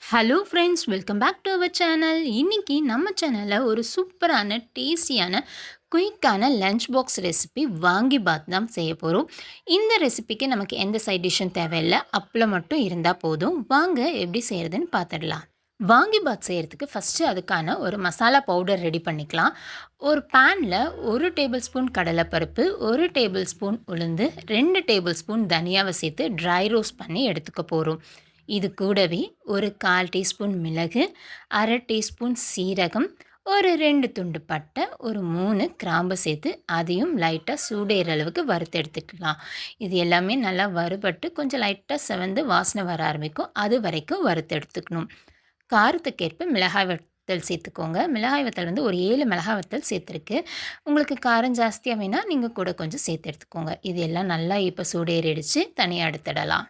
Hello friends, welcome back to our channel. இன்னைக்கு நம்ம சேனலில் ஒரு சூப்பரான டேஸ்டியான குயிக்கான லஞ்ச் பாக்ஸ் ரெசிபி வாங்கி பாத் தான் செய்ய போகிறோம். இந்த ரெசிபிக்கு நமக்கு எந்த சைட் டிஷ்ஷும் தேவையில்லை, அப்பளம் மட்டும் இருந்தால் போதும். வாங்க எப்படி செய்கிறதுன்னு பார்த்துடலாம். வாங்கி பாத் செய்கிறதுக்கு ஃபஸ்ட்டு அதுக்கான ஒரு மசாலா பவுடர் ரெடி பண்ணிக்கலாம். ஒரு பேனில் 1 டேபிள் ஸ்பூன் கடலைப்பருப்பு, 1 டேபிள் ஸ்பூன் உளுந்து, 2 டேபிள் ஸ்பூன் தனியாவை சேர்த்து ட்ரை ரோஸ்ட் பண்ணி எடுத்துக்க போகிறோம். இது கூடவே ஒரு 1/4 டீஸ்பூன் மிளகு, 1/2 டீஸ்பூன் சீரகம், ஒரு 2 துண்டு பட்டை, ஒரு 3 கிராம்பு சேர்த்து அதையும் லைட்டாக சூடேற அளவுக்கு வறுத்து எடுத்துக்கலாம். இது எல்லாமே நல்லா வறுபட்டு கொஞ்சம் லைட்டாக செவந்து வாசனை வர ஆரம்பிக்கும். அது வரைக்கும் வறுத்து எடுத்துக்கணும். காரத்துக்கேற்ப மிளகாய் வத்தல் சேர்த்துக்கோங்க. மிளகாய் வத்தல் வந்து ஒரு 7 மிளகாய் வத்தல் சேர்த்துருக்கு. உங்களுக்கு காரம் ஜாஸ்தியாக வேணா நீங்கள் கூட கொஞ்சம் சேர்த்து எடுத்துக்கோங்க. இது எல்லாம் நல்லா இப்போ சூடேறிடுச்சு, தனியாக எடுத்துடலாம்.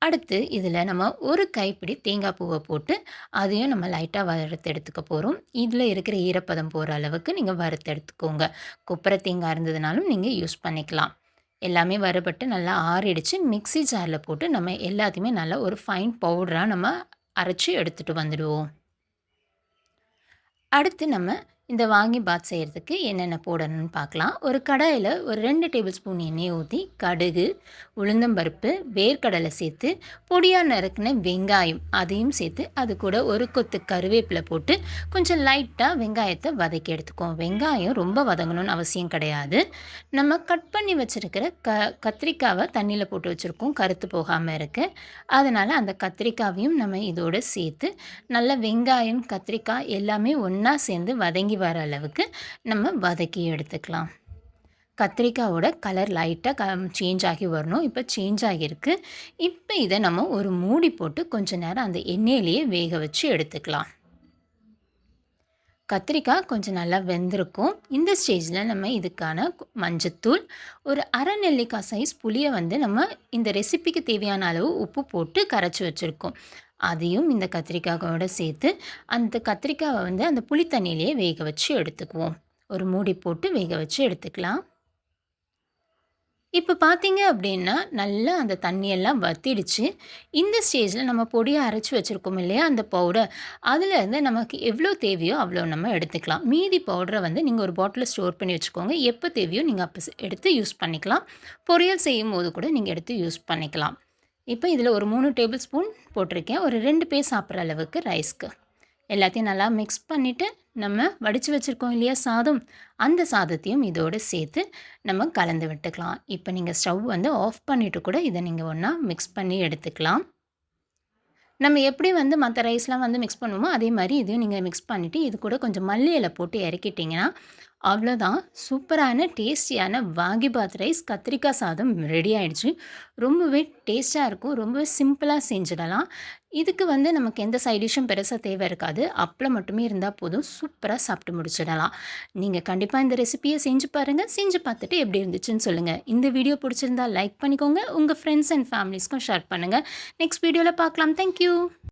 அடுத்து இதில் நம்ம ஒரு கைப்பிடி தேங்காய் பூவை போட்டு அதையும் நம்ம லைட்டாக வறுத்து எடுத்துக்க போகிறோம். இதில் இருக்கிற ஈரப்பதம் போகிற அளவுக்கு நீங்கள் வறுத்து எடுத்துக்கோங்க. கொப்பரை தேங்காய் இருந்ததுனாலும் நீங்கள் யூஸ் பண்ணிக்கலாம். எல்லாமே வறுபட்டு நல்லா ஆறிடுச்சு. மிக்ஸி ஜாரில் போட்டு நம்ம எல்லாத்தையுமே நல்லா ஒரு ஃபைன் பவுடராக நம்ம அரைச்சி எடுத்துகிட்டு வந்துடுவோம். அடுத்து நம்ம இந்த வாங்கி பாத் செய்கிறதுக்கு என்னென்ன போடணும்னு பார்க்கலாம். ஒரு கடாயில் ஒரு 2 டேபிள் ஸ்பூன் எண்ணெய் ஊற்றி கடுகு, உளுந்தம்பருப்பு, வேர்க்கடலை சேர்த்து பொடியாக நறுக்கின வெங்காயம் அதையும் சேர்த்து அது கூட ஒரு கொத்து கருவேப்பிலை போட்டு கொஞ்சம் லைட்டாக வெங்காயத்தை வதக்கி எடுத்துக்குவோம். வெங்காயம் ரொம்ப வதங்கணும்னு அவசியம் கிடையாது. நம்ம கட் பண்ணி வச்சுருக்கிற கத்திரிக்காவை தண்ணியில் போட்டு வச்சுருக்கோம், கருத்து போகாமல் இருக்கு. அதனால் அந்த கத்திரிக்காவையும் நம்ம இதோடு சேர்த்து நல்லா வெங்காயம், கத்திரிக்காய் எல்லாமே ஒன்றா சேர்ந்து வதங்கி வர அளவுக்கு நம்ம வதக்கி எடுத்துக்கலாம். கத்திரிக்காயோட கலர் லைட்டாக சேஞ்ச் ஆகி வரணும். இப்போ சேஞ்ச் ஆகியிருக்கு. இப்போ இதை நம்ம ஒரு மூடி போட்டு கொஞ்ச நேரம் அந்த எண்ணெயிலேயே வேக வச்சு எடுத்துக்கலாம். கத்திரிக்காய் கொஞ்சம் நல்லா வெந்திருக்கும். இந்த ஸ்டேஜில் நம்ம இதுக்கான மஞ்சத்தூள், ஒரு அரை நெல்லிக்காய் சைஸ் புளியை வந்து நம்ம இந்த ரெசிபிக்கு தேவையான அளவு உப்பு போட்டு கரைச்சி வச்சுருக்கோம். அதையும் இந்த கத்திரிக்காயோட சேர்த்து அந்த கத்திரிக்காவை வந்து அந்த புளி தண்ணியிலேயே வேக வச்சு எடுத்துக்குவோம். ஒரு மூடி போட்டு வேக வச்சு எடுத்துக்கலாம். இப்போ பார்த்தீங்க அப்படின்னா, நல்லா அந்த தண்ணியெல்லாம் வத்திடுச்சு. இந்த ஸ்டேஜில் நம்ம பொடியை அரைச்சி வச்சுருக்கோம் இல்லையா, அந்த பவுடர், அதிலேருந்து நமக்கு எவ்வளோ தேவையோ அவ்வளோ நம்ம எடுத்துக்கலாம். மீதி பவுடரை வந்து நீங்கள் ஒரு பாட்டிலில் ஸ்டோர் பண்ணி வச்சுக்கோங்க. எப்போ தேவையோ நீங்கள் அப்போ எடுத்து யூஸ் பண்ணிக்கலாம். பொரியல் செய்யும்போது கூட நீங்கள் எடுத்து யூஸ் பண்ணிக்கலாம். இப்போ இதில் ஒரு 3 டேபிள் ஸ்பூன் போட்டிருக்கேன். ஒரு 2 பேர் சாப்பிட்ற அளவுக்கு ரைஸ்க்கு. எல்லாத்தையும் நல்லா மிக்ஸ் பண்ணிவிட்டு நம்ம வடித்து வச்சுருக்கோம் இல்லையா சாதம், அந்த சாதத்தையும் இதோடு சேர்த்து நம்ம கலந்து விட்டுக்கலாம். இப்போ நீங்கள் ஸ்டவ் வந்து ஆஃப் பண்ணிவிட்டு கூட இதை நீங்கள் ஒன்றா மிக்ஸ் பண்ணி எடுத்துக்கலாம். நம்ம எப்படி வந்து மற்ற ரைஸ்லாம் வந்து மிக்ஸ் பண்ணுவோமோ அதே மாதிரி இதையும் நீங்கள் மிக்ஸ் பண்ணிவிட்டு இது கூட கொஞ்சம் மல்லி இலை போட்டு இறக்கிட்டிங்கன்னா அவ்வளோதான். சூப்பரான டேஸ்டியான வாங்கிபாத் ரைஸ் கத்திரிக்காய் சாதம் ரெடி ஆகிடுச்சு. ரொம்பவே டேஸ்ட்டாக இருக்கும். ரொம்பவே சிம்பிளாக செஞ்சிடலாம். இதுக்கு வந்து நமக்கு எந்த சைட் டிஷ்ஷும் பெருசாக தேவை இருக்காது. அப்பளம் மட்டுமே இருந்தால் போதும், சூப்பராக சாப்பிட்டு முடிச்சிடலாம். நீங்கள் கண்டிப்பாக இந்த ரெசிபியை செஞ்சு பாருங்கள். செஞ்சு பார்த்துட்டு எப்படி இருந்துச்சுன்னு சொல்லுங்கள். இந்த வீடியோ பிடிச்சிருந்தா லைக் பண்ணிக்கோங்க. உங்கள் ஃப்ரெண்ட்ஸ் அண்ட் ஃபேமிலிஸ்க்கும் ஷேர் பண்ணுங்கள். நெக்ஸ்ட் வீடியோவில் பார்க்கலாம். தேங்க்யூ.